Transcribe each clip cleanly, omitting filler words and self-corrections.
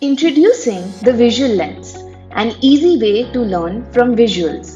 Introducing the Visual Lens, an easy way to learn from visuals.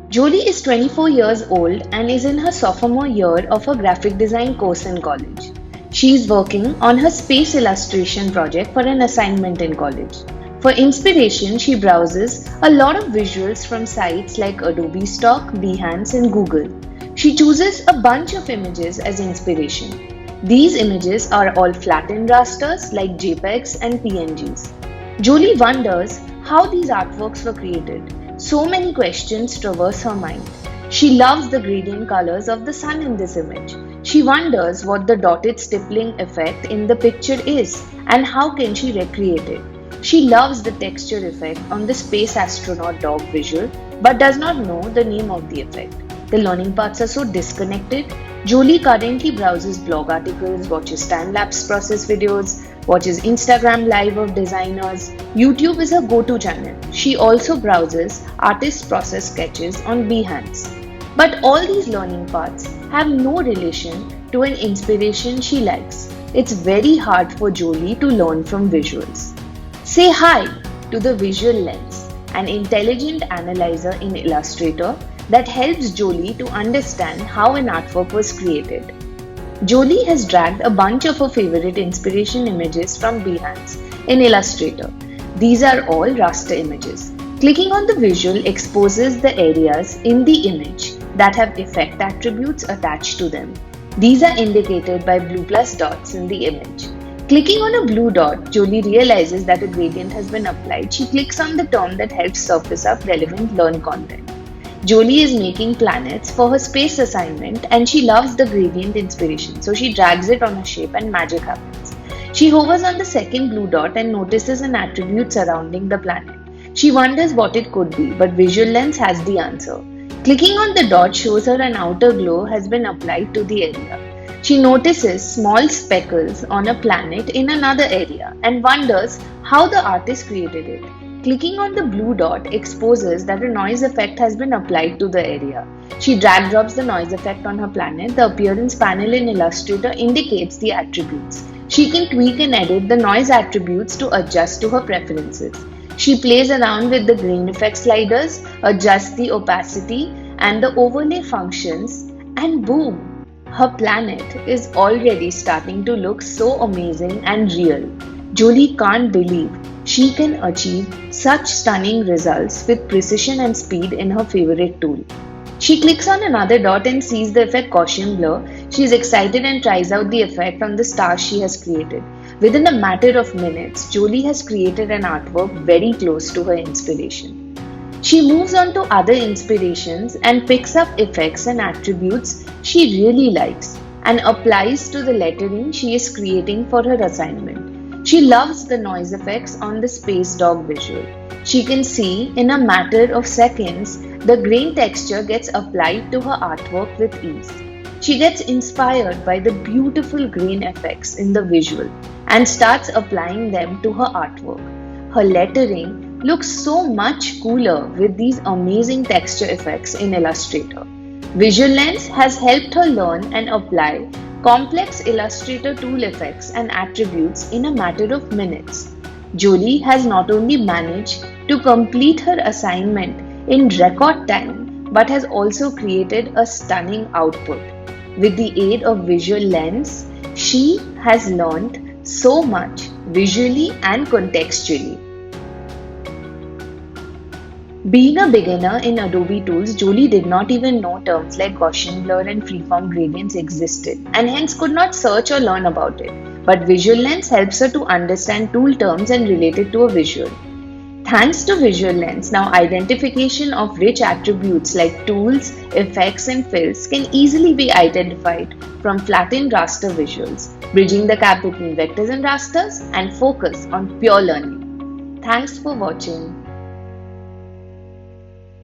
Jolie is 24 years old and is in her sophomore year of her graphic design course in college. She is working on her space illustration project for an assignment in college. For inspiration, she browses a lot of visuals from sites like Adobe Stock, Behance, and Google. She chooses a bunch of images as inspiration. These images are all flattened rasters like JPEGs and PNGs. Jolie wonders how these artworks were created. So many questions traverse her mind. She loves the gradient colors of the sun in this image. She wonders what the dotted stippling effect in the picture is and how can she recreate it. She loves the texture effect on the space astronaut dog visual but does not know the name of the effect. The learning paths are so disconnected. Jolie currently browses blog articles, watches time-lapse process videos, watches Instagram live of designers. YouTube is her go-to channel. She also browses artist process sketches on Behance. But all these learning paths have no relation to an inspiration she likes. It's very hard for Jolie to learn from visuals. Say hi to the Visual Lens, an intelligent analyzer in Illustrator that helps Jolie to understand how an artwork was created. Jolie has dragged a bunch of her favorite inspiration images from Behance in Illustrator. These are all raster images. Clicking on the visual exposes the areas in the image that have effect attributes attached to them. These are indicated by blue plus dots in the image. Clicking on a blue dot, Jolie realizes that a gradient has been applied. She clicks on the term that helps surface up relevant learn content. Jolie is making planets for her space assignment and she loves the gradient inspiration, so she drags it on a shape and magic happens. She hovers on the second blue dot and notices an attribute surrounding the planet. She wonders what it could be, but Visual Lens has the answer. Clicking on the dot shows her an outer glow has been applied to the area. She notices small speckles on a planet in another area and wonders how the artist created it. Clicking on the blue dot exposes that a noise effect has been applied to the area. She drag drops the noise effect on her planet. The appearance panel in Illustrator indicates the attributes. She can tweak and edit the noise attributes to adjust to her preferences. She plays around with the grain effect sliders, adjusts the opacity and the overlay functions, and boom! Her planet is already starting to look so amazing and real. Jolie can't believe she can achieve such stunning results with precision and speed in her favorite tool. She clicks on another dot and sees the effect Gaussian blur. She is excited and tries out the effect on the stars she has created. Within a matter of minutes, Jolie has created an artwork very close to her inspiration. She moves on to other inspirations and picks up effects and attributes she really likes and applies to the lettering she is creating for her assignment. She loves the noise effects on the space dog visual. She can see in a matter of seconds the grain texture gets applied to her artwork with ease. She gets inspired by the beautiful grain effects in the visual and starts applying them to her artwork. Her lettering looks so much cooler with these amazing texture effects in Illustrator. Visual Lens has helped her learn and apply complex Illustrator tool effects and attributes in a matter of minutes. Jolie has not only managed to complete her assignment in record time but has also created a stunning output. With the aid of Visual Lens, she has learned so much visually and contextually. Being a beginner in Adobe tools, Jolie did not even know terms like Gaussian blur and freeform gradients existed and hence could not search or learn about it. But Visual Lens helps her to understand tool terms and relate it to a visual. Thanks to Visual Lens, now identification of rich attributes like tools, effects and fills can easily be identified from flattened raster visuals, bridging the gap between vectors and rasters and focus on pure learning. Thanks for watching.